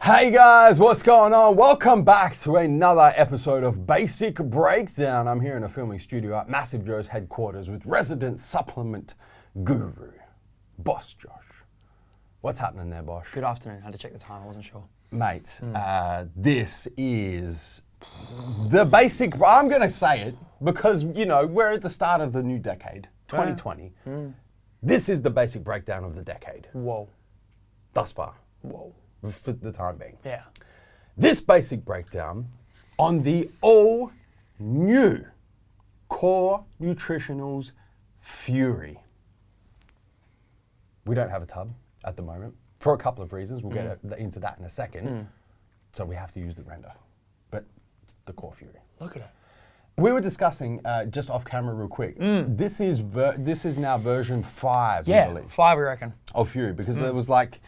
Hey guys, what's going on? Welcome back to another episode of Basic Breakdown. I'm here in a filming studio at MassiveJoes headquarters with resident supplement guru, Boss Josh. What's happening there, Bosh? Good afternoon. Had to check the time. I wasn't sure. Mate, this is the basic, I'm going to say it because, you know, we're at the start of the new decade, 2020. This is the basic breakdown of the decade. Whoa. Thus far. Whoa. For the time being. Yeah. This basic breakdown on the all new Core Nutritionals Fury. We don't have a tub at the moment for a couple of reasons. We'll get into that in a second. So we have to use the render, but the Core Fury. Look at it. We were discussing just off camera real quick. This is now version 5, I believe. 5 we reckon. Of Fury, because there was like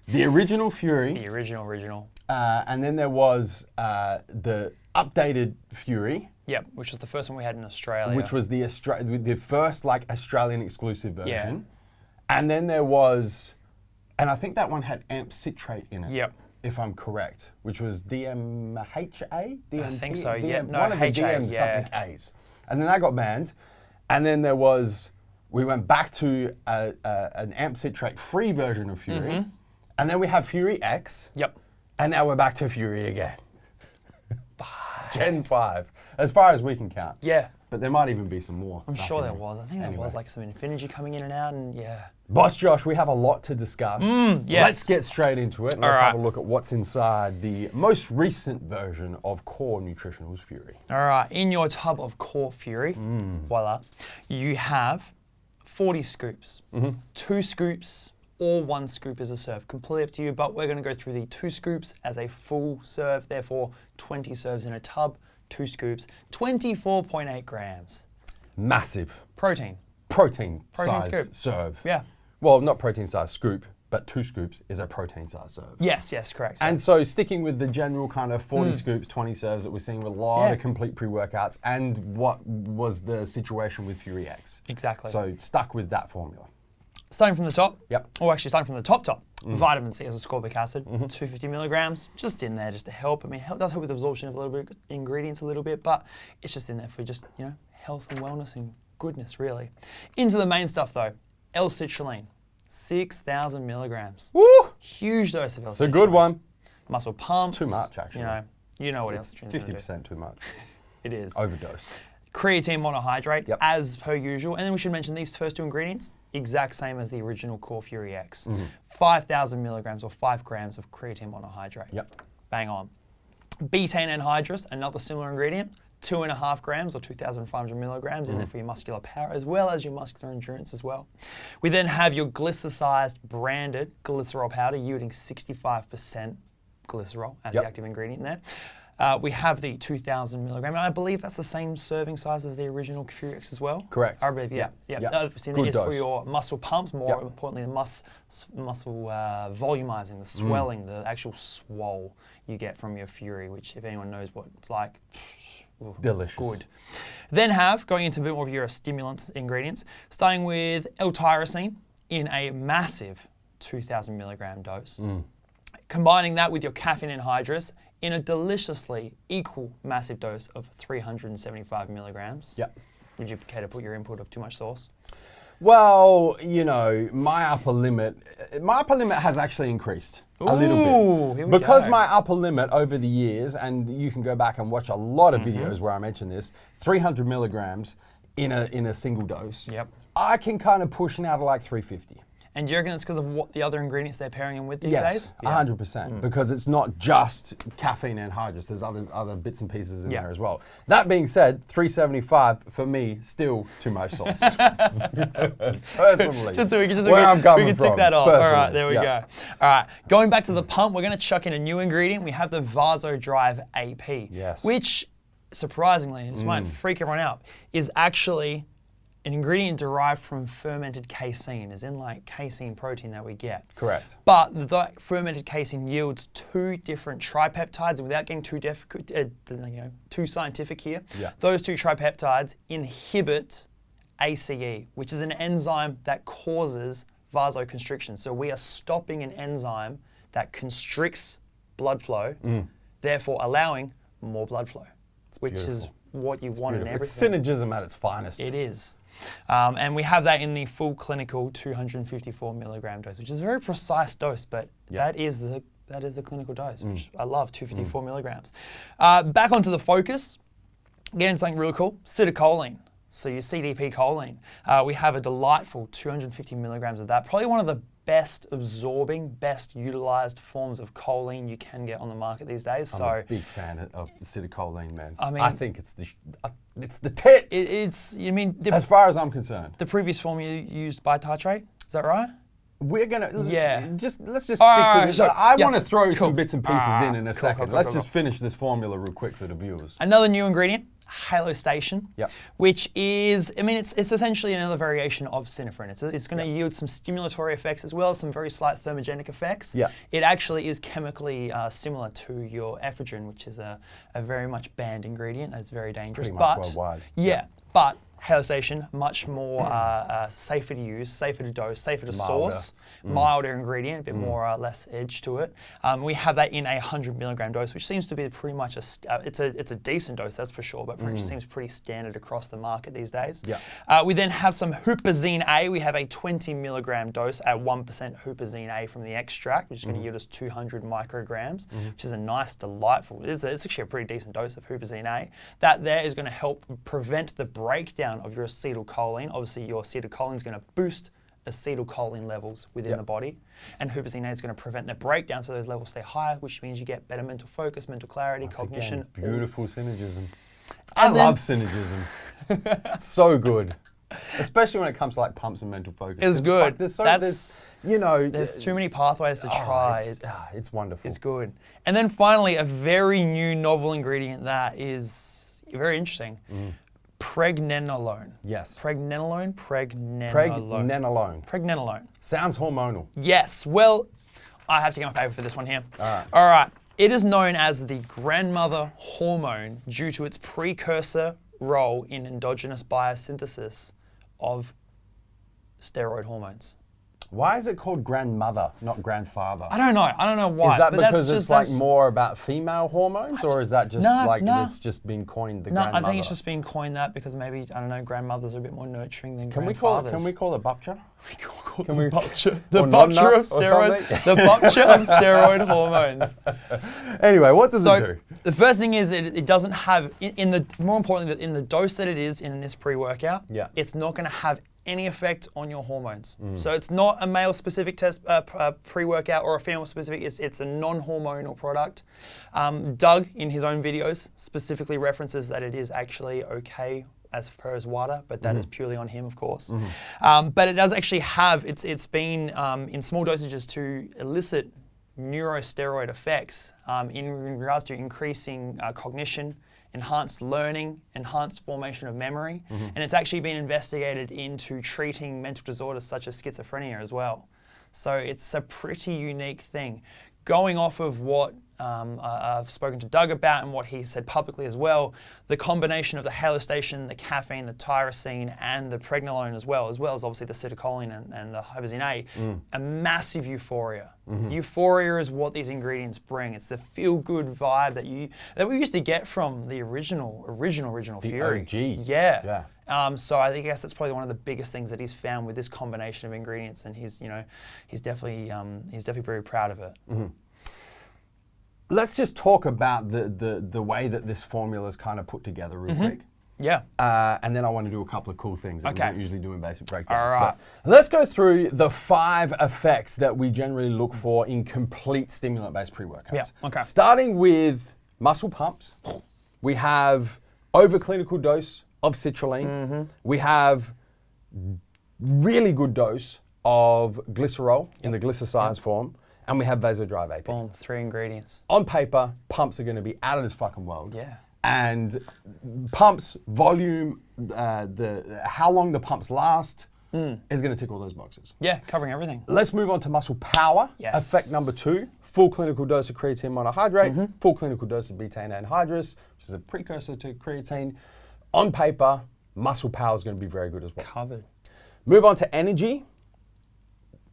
the original Fury. The original. And then there was the updated Fury. Yep, which was the first one we had in Australia. Which was the first like Australian exclusive version. And then there was, and I think that one had amp citrate in it. Yep. If I'm correct, which was DMHA? I think so, yeah. No, one of the DM something A's. And then that got banned. And then there was, we went back to an amp citrate free version of Fury. And then we have Fury X. Yep. And now we're back to Fury again. Gen 5, as far as we can count. Yeah. But there might even be some more. I'm sure there was. I think there was like some Infinity coming in and out and yeah. Boss Josh, we have a lot to discuss. Yes. Let's get straight into it and let's have a look at what's inside the most recent version of Core Nutritionals Fury. All right, in your tub of Core Fury, voila, you have 40 scoops. 2 scoops or 1 scoop is a serve. Completely up to you, but we're gonna go through the 2 scoops as a full serve, therefore 20 serves in a tub, 2 scoops, 24.8 grams. Massive. Protein Size scoop. serve. Yeah. Well, not protein size scoop, but 2 scoops is a protein size serve. Yes, correct. And so sticking with the general kind of 40 scoops, 20 serves that we're seeing with a lot of complete pre-workouts and what was the situation with Fury X. Exactly. So stuck with that formula. Starting from the top. Yep. Or actually starting from the top. Vitamin C as ascorbic acid, 250 milligrams, just in there just to help. I mean, it does help with absorption of a little bit, ingredients a little bit, but it's just in there for just, you know, health and wellness and goodness, really. Into the main stuff though, L-citrulline, 6,000 milligrams. Woo! Huge dose of L-citrulline. It's a good one. Muscle pumps. It's too much, actually. You know what L-citrulline is 50% too much. It is. Overdose. Creatine monohydrate, as per usual. And then we should mention these first 2 ingredients, exact same as the original Core Fury X. 5,000 milligrams or 5 grams of creatine monohydrate. Yep. Bang on. Betaine anhydrous, another similar ingredient, 2.5 grams or 2,500 milligrams in there for your muscular power as well as your muscular endurance as well. We then have your glycosized branded glycerol powder yielding 65% glycerol as the active ingredient in there. We have the 2,000 milligram, and I believe that's the same serving size as the original Fury X as well. Correct. I believe, yeah. Good dose. For your muscle pumps, more importantly, the muscle volumizing, the swelling, the actual swole you get from your Fury, which if anyone knows what it's like, delicious. Good. Then going into a bit more of your stimulant ingredients, starting with L-tyrosine in a massive 2,000 milligram dose. Combining that with your caffeine anhydrous in a deliciously equal massive dose of 375 milligrams. Yep. Would you care to put your input of too much sauce? Well, you know, my upper limit has actually increased a little bit. Because my upper limit over the years, and you can go back and watch a lot of videos where I mention this, 300 milligrams in a single dose. Yep. I can kind of push now to like 350. And do you reckon it's because of what the other ingredients they're pairing them with these days? Yes, 100%. Because it's not just caffeine anhydrous. There's other bits and pieces in there as well. That being said, 375 for me still too much sauce. Personally, just so we can tick that off. Personally. All right, there we go. All right, going back to the pump, we're going to chuck in a new ingredient. We have the Vasodrive AP, which surprisingly, this might freak everyone out, is actually an ingredient derived from fermented casein, as in like casein protein that we get. Correct. But the fermented casein yields 2 different tripeptides, and without getting too scientific here, those 2 tripeptides inhibit ACE, which is an enzyme that causes vasoconstriction. So we are stopping an enzyme that constricts blood flow, therefore allowing more blood flow, which is what you want in everything. It's synergism at its finest. It is. And we have that in the full clinical 254 milligram dose, which is a very precise dose, but that is the clinical dose, which I love, 254 milligrams. Back onto the focus, getting something really cool, acetylcholine. So your CDP choline. We have a delightful 250 milligrams of that, probably one of the best absorbing, best utilized forms of choline you can get on the market these days. I'm a big fan of acetylcholine, man. I think it's the tits. As far as I'm concerned. The previous form you used bititrate, is that right? We're gonna let's just stick to this. So, I want to throw some bits and pieces in a second. Let's just finish this formula real quick for the viewers. Another new ingredient, halostation, Yep. which is, it's essentially another variation of synephrine. It's going to yield some stimulatory effects as well as some very slight thermogenic effects. Yeah. It actually is chemically similar to your ephedrine, which is a very much banned ingredient. That's very dangerous. Pretty much worldwide. Yeah, but halostation, much more safer to use, safer to dose, safer to source, milder ingredient, a bit more less edge to it. We have that in a 100 milligram dose, which seems to be pretty much it's a decent dose, that's for sure, but pretty much seems pretty standard across the market these days. Yeah. We then have some huperzine A. We have a 20 milligram dose at 1% huperzine A from the extract, which is going to yield us 200 micrograms, which is a nice, delightful, it's actually a pretty decent dose of huperzine A. That there is going to help prevent the breakdown of your acetylcholine. Obviously, your acetylcholine is going to boost acetylcholine levels within the body, and huperzine A is going to prevent the breakdown so those levels stay higher, which means you get better mental focus, mental clarity, cognition. Again, beautiful synergism. I love synergism. It's so good. Especially when it comes to like pumps and mental focus. It's good. There's too many pathways to try. It's wonderful. It's good. And then finally, a very new novel ingredient that is very interesting. Pregnenolone. Yes. Pregnenolone. Sounds hormonal. Yes. Well, I have to get my paper for this one here. All right. It is known as the grandmother hormone due to its precursor role in endogenous biosynthesis of steroid hormones. Why is it called grandmother, not grandfather? I don't know why. Is that because it's like more about female hormones, or is that just it's just been coined the grandmother? I think it's just been coined that because maybe, I don't know, grandmothers are a bit more nurturing than Can grandfathers. we call it bupture? The bupture of steroid. The bupture of steroid hormones. Anyway, what does it do? The first thing is it doesn't have more importantly, in the dose that it is in this pre-workout, it's not going to have any effect on your hormones. So it's not a male-specific test pre-workout or a female-specific. It's a non-hormonal product. Doug, in his own videos, specifically references that it is actually okay as per his WADA, but that is purely on him, of course. But it does actually have, it's been in small dosages to elicit neurosteroid effects in regards to increasing cognition, enhanced learning, enhanced formation of memory, and it's actually been investigated into treating mental disorders such as schizophrenia as well. So it's a pretty unique thing. Going off of what I've spoken to Doug about and what he said publicly as well, the combination of the halostation, the caffeine, the tyrosine, and the pregnenolone as well as obviously the acetylcholine and the huperzine A, a massive euphoria. Euphoria is what these ingredients bring. It's the feel-good vibe that we used to get from the original Fury. OG. Yeah. So I guess that's probably one of the biggest things that he's found with this combination of ingredients, and he's definitely very proud of it. Let's just talk about the way that this formula is kind of put together real quick. Yeah. And then I want to do a couple of cool things that we don't usually do in basic breakdowns. All right. But let's go through the 5 effects that we generally look for in complete stimulant-based pre-workouts. Yeah, okay. Starting with muscle pumps, we have over-clinical dose of citrulline. We have really good dose of glycerol in the glycosized form. And we have vasodrive AP. Boom, 3 ingredients. On paper, pumps are going to be out of this fucking world. Yeah. And pumps, volume, how long the pumps last is going to tick all those boxes. Yeah, covering everything. Let's move on to muscle power. Yes. Effect number 2, full clinical dose of creatine monohydrate, full clinical dose of betaine anhydrous, which is a precursor to creatine. On paper, muscle power is going to be very good as well. Covered. Move on to energy.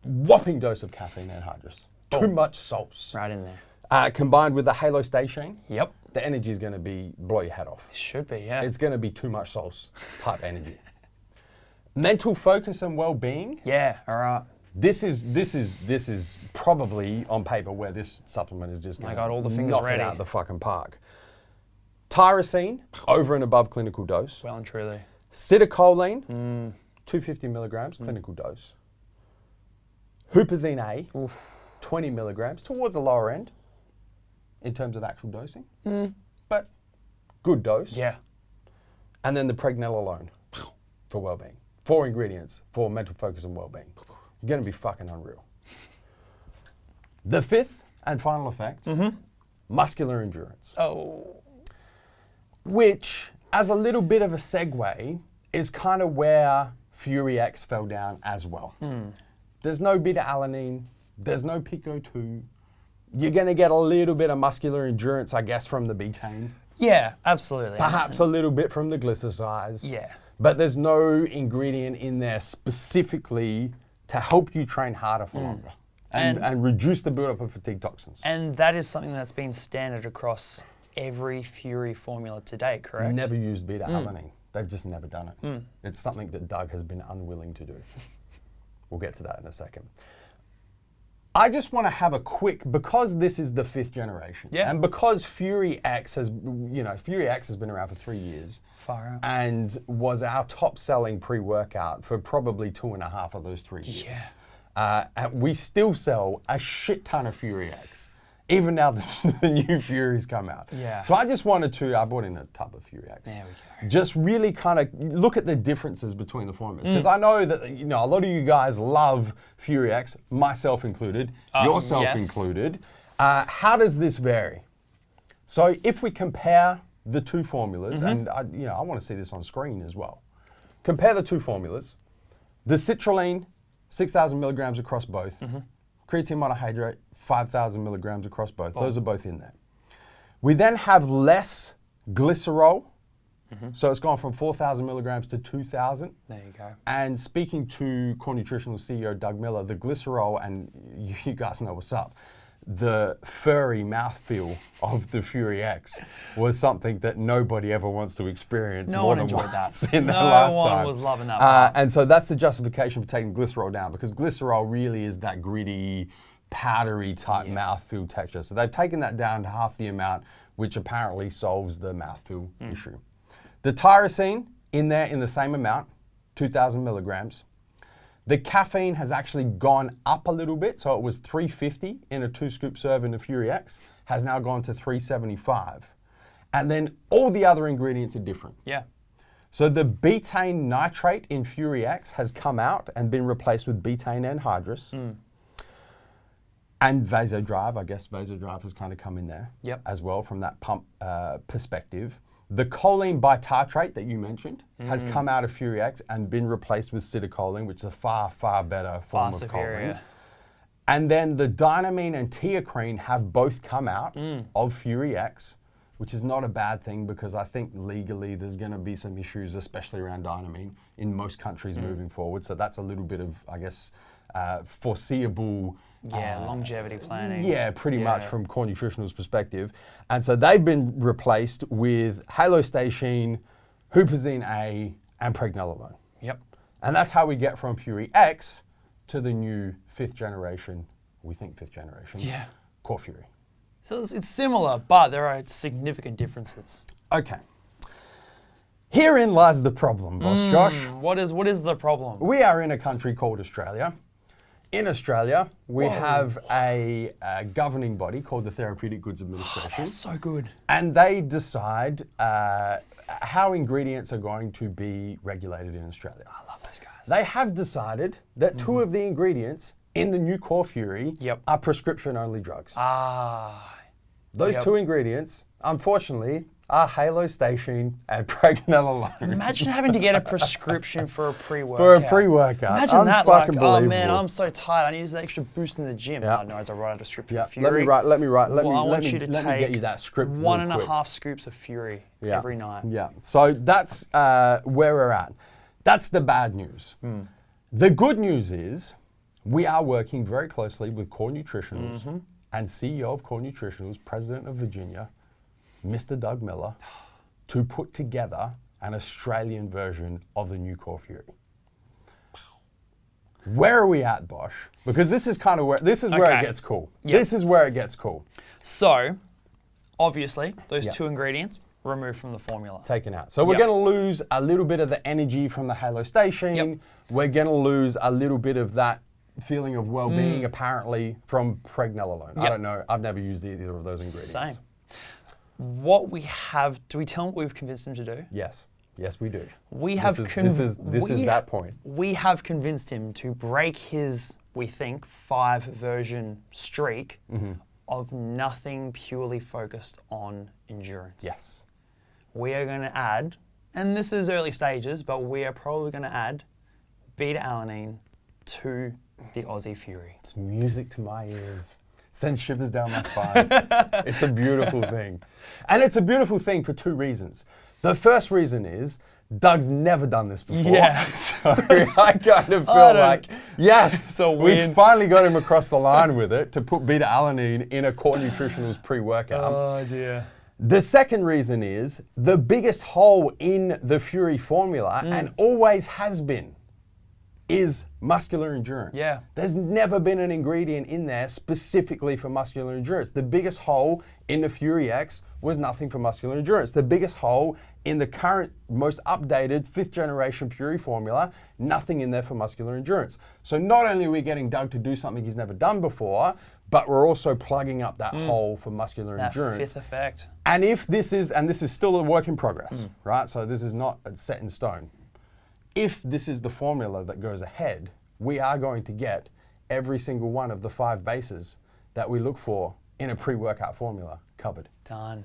Whopping dose of caffeine anhydrous. Too much salts. Right in there. combined with the Halo Station, Yep. the energy is going to blow your head off. Should be, yeah. It's going to be too much sauce type energy. Mental focus and well-being. Yeah, all right. This is probably on paper where this supplement is just going to all the fingers knock ready. it out the fucking park. Tyrosine, over and above clinical dose. Well and truly. Citicoline, 250 milligrams, clinical dose. Huperzine A, 20 milligrams, towards the lower end in terms of actual dosing, but good dose. Yeah. And then the pregnenolone for well-being. 4 ingredients for mental focus and well-being. You're going to be fucking unreal. The fifth and final effect, muscular endurance. Oh. Which, as a little bit of a segue, is kind of where Fury X fell down as well. There's no beta-alanine, there's no Pico-2. You're going to get a little bit of muscular endurance, I guess, from the betaine. Yeah, absolutely. Perhaps a little bit from the glycosides. Yeah. But there's no ingredient in there specifically to help you train harder for longer and reduce the buildup of fatigue toxins. And that is something that's been standard across every Fury formula to date, correct? Never used beta-alanine. They've just never done it. It's something that Doug has been unwilling to do. We'll get to that in a second. I just want to have a quick, because this is the 5th generation, and because Fury X has been around for 3 years, Far out. and was our top-selling pre-workout for probably 2.5 of those 3 years. Yeah. And we still sell a shit ton of Fury X, even now that the new Fury's come out. Yeah. So I just wanted to, I bought in a tub of Fury X. There we go. Just really kind of look at the differences between the formulas. Because I know that, a lot of you guys love Fury X, myself included, yourself included. How does this vary? So if we compare the two formulas, and I want to see this on screen as well. Compare the two formulas. The citrulline, 6,000 milligrams across both. Creatine monohydrate, 5,000 milligrams across both. Those are both in there. We then have less glycerol. So it's gone from 4,000 milligrams to 2,000. There you go. And speaking to Core Nutritionals CEO Doug Miller, the glycerol, and you guys know what's up, the furry mouthfeel of the Fury X was something that nobody ever wants to experience more than once in their lifetime. No one was loving that. And so that's the justification for taking glycerol down, because glycerol really is that gritty, powdery type mouthfeel texture. So they've taken that down to half the amount, which apparently solves the mouthfeel issue. The tyrosine in there in the same amount, 2,000 milligrams. The caffeine has actually gone up a little bit. So it was 350 in a 2-scoop serve in the Fury X, has now gone to 375. And then all the other ingredients are different. Yeah. So the betaine nitrate in Fury X has come out and been replaced with betaine anhydrous. And vasodrive, I guess vasodrive has kind of come in there as well from that pump perspective. The choline bitartrate that you mentioned has come out of Fury X and been replaced with citicoline, which is a far, far better form of choline. And then the dynamine and teocrine have both come out of Fury X, which is not a bad thing, because I think legally there's going to be some issues, especially around dynamine in most countries moving forward. So that's a little bit of, I guess, foreseeable longevity planning. Yeah, pretty much from Core Nutritionals' perspective. And so they've been replaced with halostacine, huperzine A, and pregnenolone. Yep. And that's how we get from Fury X to the new 5th generation, we think 5th generation, Core Fury. So it's similar, but there are significant differences. Okay. Herein lies the problem, Boss Josh. What is the problem? We are in a country called Australia. In Australia, we have a governing body called the Therapeutic Goods Administration. That's so good. And they decide how ingredients are going to be regulated in Australia. I love those guys. They have decided that 2 of the ingredients in the new Core Fury are prescription-only drugs. Those 2 ingredients, unfortunately, are halostacine and pregnenolone. Imagine having to get a prescription for a pre-workout. For a pre-workout. Imagine that, like, oh man, I'm so tired, I need that extra boost in the gym. I know as I write out a script for Fury. Let me get you that script 1.5 scoops of Fury every night. Yeah, so that's where we're at. That's the bad news. The good news is we are working very closely with Core Nutritionals and CEO of Core Nutritionals, President of Virginia, Mr. Doug Miller, to put together an Australian version of the new Core Fury. Where are we at, Bosch? Because this is kind of where where it gets cool. Yep. This is where it gets cool. So, obviously, those two ingredients removed from the formula. Taken out. So we're going to lose a little bit of the energy from the Halo Station. Yep. We're going to lose a little bit of that feeling of well-being, apparently, from pregnenolone. I don't know. I've never used either of those ingredients. Same. What we have, do we tell him what we've convinced him to do? Yes. Yes, we do. We have this is that point. We have convinced him to break his, we think, 5-version streak of nothing purely focused on endurance. Yes. We are going to add, and this is early stages, but we are probably going to add beta-alanine to the Aussie Fury. It's music to my ears. Sends shivers down my spine. It's a beautiful thing. And it's a beautiful thing for 2 reasons. The first reason is Doug's never done this before. Yeah. So I kind of feel like, yes, we finally got him across the line with it to put beta-alanine in a Core Nutritionals pre-workout. Oh, dear. The second reason is the biggest hole in the Fury formula, and always has been, is muscular endurance. Yeah. There's never been an ingredient in there specifically for muscular endurance. The biggest hole in the Fury X was nothing for muscular endurance. The biggest hole in the current, most updated 5th generation Fury formula, nothing in there for muscular endurance. So not only are we getting Doug to do something he's never done before, but we're also plugging up that hole for muscular endurance. That 5th effect. And if this is, and this is still a work in progress, right? So this is not set in stone. If this is the formula that goes ahead, we are going to get every single one of the 5 bases that we look for in a pre-workout formula covered. Done.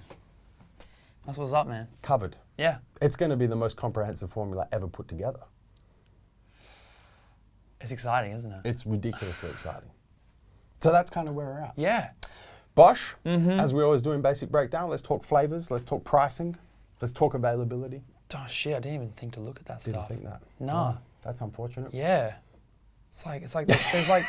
That's what's up, man. Covered. Yeah. It's going to be the most comprehensive formula ever put together. It's exciting, isn't it? It's ridiculously exciting. So that's kind of where we're at. Yeah. Bosch, as we always do in Basic Breakdown, let's talk flavors, let's talk pricing, let's talk availability. Oh shit, I didn't even think to look at that stuff. Didn't think that? No. That's unfortunate. Yeah. It's like there's like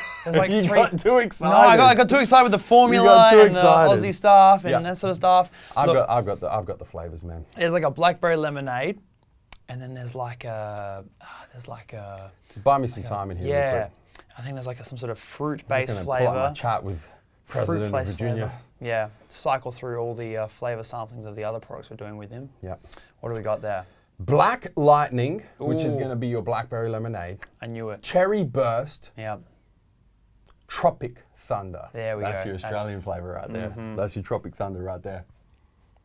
you 3. got too excited. No, I got too excited with the formula and the Aussie stuff and that sort of stuff. I've got the flavors, man. There's like a blackberry lemonade, and then there's like a Just buy me some time in here. Yeah. Real quick. I think there's like some sort of fruit-based Pull flavor. up my chat with President of Virginia. Flavor. Yeah. Cycle through all the flavor samplings of the other products we're doing with him. Yeah. What do we got there? Black Lightning, which is going to be your blackberry lemonade. I knew it. Cherry Burst. Yeah. Tropic Thunder. There we go. That's your Australian flavor right there. That's your Tropic Thunder right there.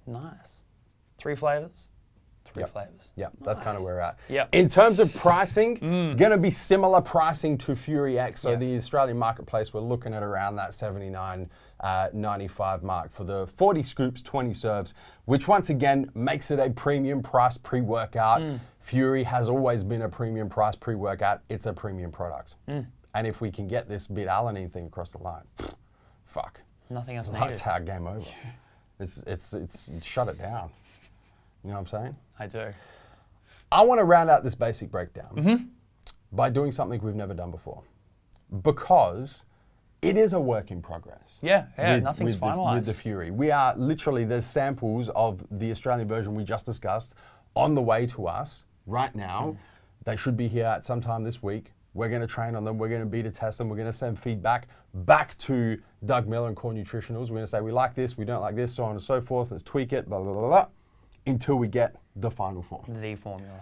Nice. 3 flavors. 3 flavors. Yeah, that's kind of where we're at. Yep. In terms of pricing, going to be similar pricing to Fury X. So the Australian marketplace, we're looking at around that $79.95 mark for the 40 scoops, 20 serves, which once again makes it a premium price pre-workout. Fury has always been a premium price pre-workout. It's a premium product. And if we can get this beta-alanine thing across the line, fuck. Nothing else needed. That's how game over. It's shut it down. You know what I'm saying? I do. I want to round out this basic breakdown by doing something we've never done before, because it is a work in progress. Yeah, nothing's finalized. With the Fury. We are literally, there's samples of the Australian version we just discussed on the way to us right now. They should be here at some time this week. We're going to train on them. We're going to beta test them. We're going to send feedback back to Doug Miller and Core Nutritionals. We're going to say, we like this, we don't like this, so on and so forth. Let's tweak it, blah, blah, blah, blah, until we get the final form. The formula.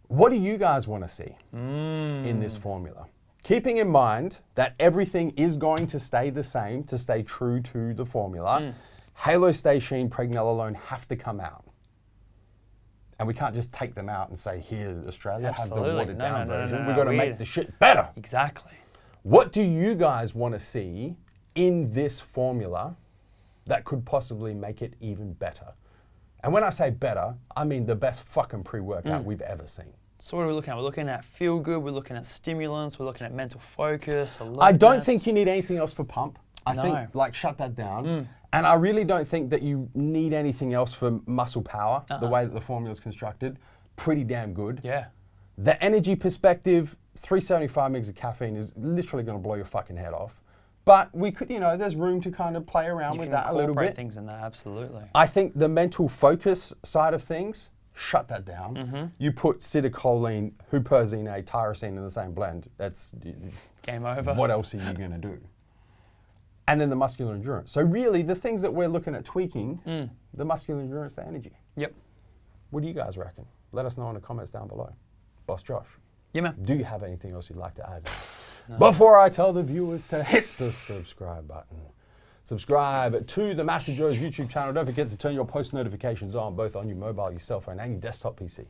What do you guys want to see in this formula? Keeping in mind that everything is going to stay the same, to stay true to the formula, Halo Station, pregnenolone have to come out. And we can't just take them out and say, here, Australia, have the watered down version. We've got to make the shit better. Exactly. What do you guys want to see in this formula that could possibly make it even better? And when I say better, I mean the best fucking pre-workout we've ever seen. So what are we looking at? We're looking at feel good, we're looking at stimulants, we're looking at mental focus, alertness. I don't think you need anything else for pump. I think, like, shut that down. And I really don't think that you need anything else for muscle power, the way that the formula is constructed. Pretty damn good. Yeah. The energy perspective, 375 mgs of caffeine is literally going to blow your fucking head off. But we could, there's room to kind of play around with that a little bit. Things in there, absolutely. I think the mental focus side of things, shut that down. Mm-hmm. You put citicoline, huperzine, tyrosine in the same blend. That's game over. What else are you going to do? And then the muscular endurance. So really, the things that we're looking at tweaking, the muscular endurance, the energy. Yep. What do you guys reckon? Let us know in the comments down below. Boss Josh. Yeah, man. Do you have anything else you'd like to add? No. Before I tell the viewers to hit the subscribe button. Subscribe to the MassiveJoes YouTube channel. Don't forget to turn your post notifications on, both on your mobile, your cell phone, and your desktop PC.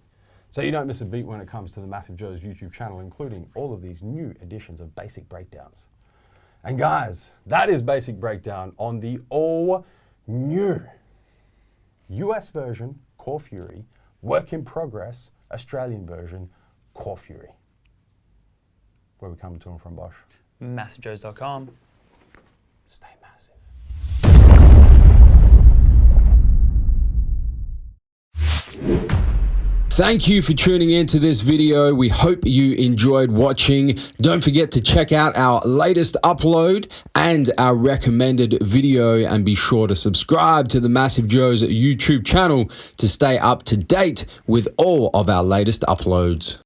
So you don't miss a beat when it comes to the MassiveJoes YouTube channel, including all of these new editions of Basic Breakdowns. And guys, that is Basic Breakdown on the all-new US version, Core Fury, work in progress, Australian version, Core Fury. Where we coming to them from, Bosch? MassiveJoes.com. Stay massive. Thank you for tuning in to this video. We hope you enjoyed watching. Don't forget to check out our latest upload and our recommended video, and be sure to subscribe to the MassiveJoes YouTube channel to stay up to date with all of our latest uploads.